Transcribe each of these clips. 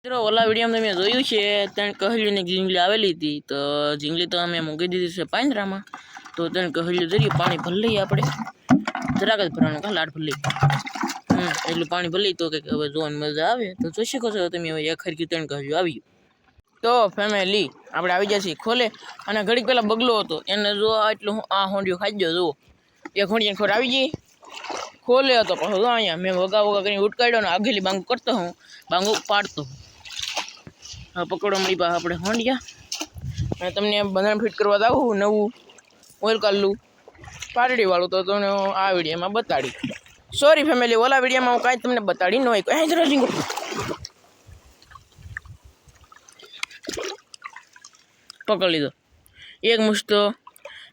મિત્રો ઓલા વિડીયોમાં તમે જોયું છે ત્રણ કહ્યુંની ઝીંગલી આવેલી હતી તો ઝીંગલી તો અમે મૂકી દીધી છે પાંજરામાં તો ત્રણ કહ્યું જરીએ પાણી ભરી લઈએ આપણે જરાક જ ભરવાનું કા લાડ ભરી લઈએ એટલું પાણી ભરી લઈએ તો કંઈક હવે જોવાની મજા આવે તો જોઈ શકો છો તમે હવે એક હરખી ત્રણ કહ્યું આવી તો ફેમિલી આપણે આવી જઈએ ખોલે અને ઘડીક પહેલાં બગલો હતો એને જો એટલું આ હોંડિયો ખાઈ ગયો જુઓ એક હોંડિયાને ખોર આવી ગઈ ખોલે હતો પણ જો અહીંયા મેં વગા કરીને ઉટકાડ્યો ને આગેલી બાંગુ કરતો હું બાંગુ પાડતો હા પકડો મળી પાસે આપણે હોંડિયા અને તમને બંધારણ ફિટ કરવા દાવું નવું ઓઇલ કાઢલું પાટડીવાળું તો તમને આ વિડીયોમાં બતાડી સોરી ફેમિલી ઓલા વિડીયોમાં હું કાંઈ તમને બતાડી ન હોય ઝીંગો પકડી લીધો એક મૂછ તો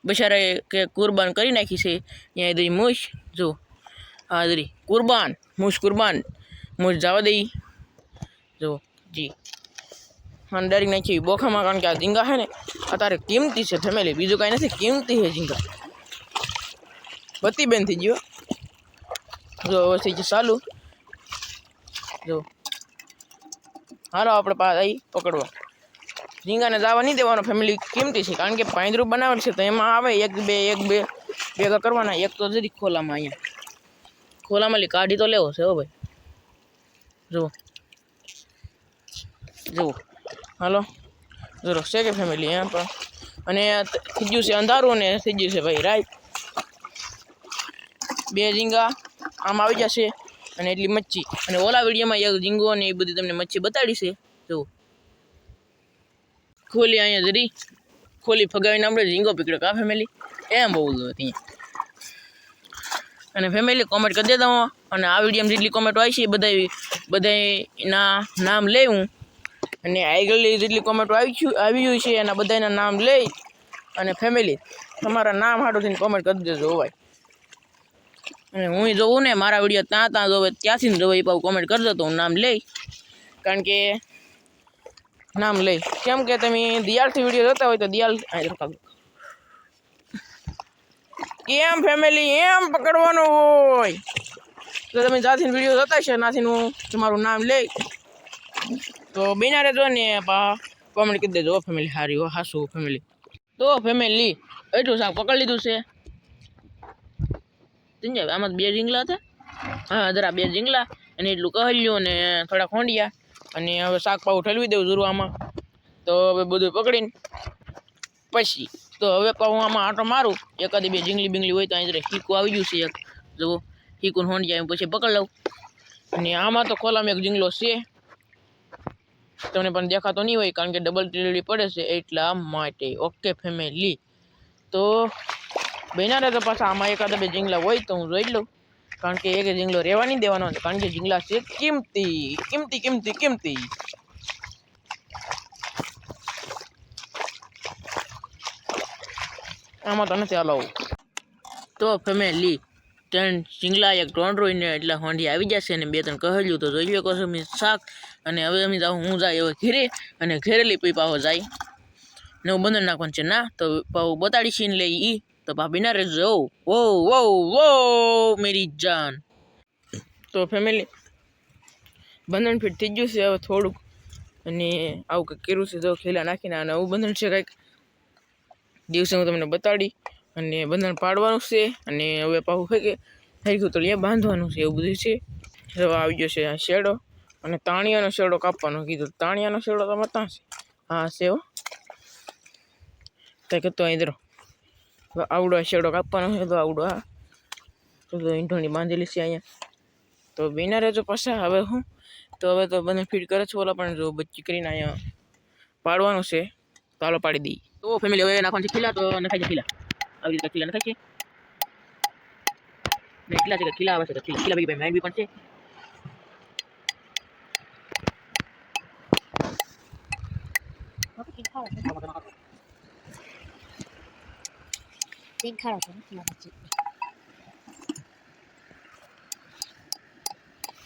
બિચારાએ કે કુરબાન કરી નાખી છે ત્યાં દઈ મૂછ જો હા દરી કુરબાન મૂછ જવા દઈ જો જી હા ડરી નાખી બોખામાં કારણ કે આ ઝીંગા છે ને અત્યારે કિંમતી છે ફેમિલી બીજું કાંઈ નથી કિંમતી છે ઝીંગા બત્તી બેન થઈ ગયો જો હવે થઈ ગયું ચાલુ જો હાલો આપણે પાછા આવી પકડવા ઝીંગાને જવા નહીં દેવાનો ફેમિલી કિંમતી છે કારણ કે પાંદરું બનાવેલ છે તો એમાં આવે એક બે ભેગા કરવાના એક તો જરી ખોલામાં અહીંયા ખોલામાં કાઢી તો લેવો છે હો ભાઈ જુઓ હાલો જરો છે કે ફેમિલી એમ પણ અને થઈ ગયું છે અંધારું ને થઈ ગયું છે ભાઈ રાઈટ બે ઝીંગા આમ આવી જશે અને એટલી મચ્છી અને ઓલા વિડીયોમાં એક ઝીંગો ને એ બધી તમને મચ્છી બતાડી છે જુઓ ખોલી અહીંયા જરી ખોલી ફગાવીને આપણે ઝીંગો પકડ્યો કા ફેમિલી એમ બહુ ત્યાં અને ફેમિલી કોમેન્ટ કરી દેતા હું અને આ વિડીયોમાં જેટલી કોમેન્ટો આવી છે બધાના નામ લઈ હું અને આગળની જેટલી કોમેન્ટો આવી ગઈ છે એના બધાના નામ લઈ અને ફેમિલી તમારા નામ હાટું થઈને કોમેન્ટ કરી દેજો ભાઈ અને હું જોઉં ને મારા વિડીયો ત્યાં જોવે ત્યાંથી ને જોવે એ પાછું કોમેન્ટ કરી દો તો હું નામ લઈ કારણ કે નામ લઈ કેમ કે તમે દિયાળથી વિડીયો જોતા હોય તો દિયાળ એમ ફેમિલી એમ પકડવાનું હોય તો તમે જ્યાંથી વિડીયો જોતા છે ત્યાંથી હું તમારું નામ લઈ તો બેના રહેજો ને કોમેન્ટ કરી દેજો ફેમિલી હારી હો હાસું ફેમિલી તો ફેમિલી એટલું શાક પકડી લીધું છે સમજાય આમાં બે ઝીંગલા હતા હા જરા બે ઝીંગલા અને એટલું કહલ્યું અને થોડા ખોંડિયા અને હવે શાક પાવું ઠલવી દેવું જરૂર આમાં તો હવે બધું પકડીને પછી તો હવે કહું આમાં આંટો મારું એકાદી બે ઝીંગલી બીંગલી હોય તો અહીં હીકું આવી ગયું છે એક જુઓ હીકું હોંડિયા પછી પકડી લઉં અને આમાં તો ખોલામાં એક ઝીંગલો છે તમને પણ દેખાતો નહીં હોય કારણ કે ડબલ ટીલડી પડે છે એટલા માટે ઓકે ફેમિલી તો બન્યા રહે તો પાછા આમાં એકાદા બે ઝીંગલા હોય તો હું જોઈ લઉં કારણ કે એક ઝીંગલો રહેવા નહીં દેવાનો કારણ કે ઝીંગલા છે કિંમતી આમાં તો નથી હલાવું તો ફેમિલી ત્રણ ઝીંગલા એક ટોંડરો ને એટલા હોંડી આવી જશે અને બે ત્રણ કહેલું તો જોઈ શકો છો મેં શાક અને હવે અમે જાઉં હું જાય હવે ઘેરે અને ઘેરેલી પી પાવો જાય ને હું બંધન નાખવાનું છે ના તો પાવું બતાડી છીન લઈ ઈ તો ભાભી ના રહેજો વો મેરી જાન તો ફેમિલી બંધન ફિટ થઈ ગયું છે હવે થોડુંક અને આવું કંઈક કર્યું છે જો ખેલા નાખીને અને આવું બંધન છે કંઈક દિવસે હું તમને બતાડી અને બંધન પાડવાનું છે અને હવે પાછું છે કે થઈ ગયું તો અહીંયા બાંધવાનું છે એવું બધું છે હવે આવી ગયો છે આ શેડો અને તાણિયાનો શેડો કાપવાનો કીધું તાણિયાનો શેડો તમારે ત્યાં છે હા છે હો કંઈક હતો અહીં આવડો શેડો કાપવાનો છે તો આવડો હા તો ઈંઢોણી બાંધેલી છે અહીંયા તો બેના રહેજો પાછા હવે હું તો હવે તો બંને ફીટ કરે છે ઓલા પણ જો બચ્ચી કરીને અહીંયા પાડવાનું છે તો હાલો પાડી દઈએ તો ફેમિલી હવે નાખવાનું છે ખીલા તો નખાઈ જાય ખીલા આવી રીતે ખીલા નખાય છે ને ખીલા છે કે ખીલા આવે છે તો ખીલા બી ભાઈ માઇન્ડ બી પણ છે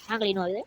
આગળ નો આવે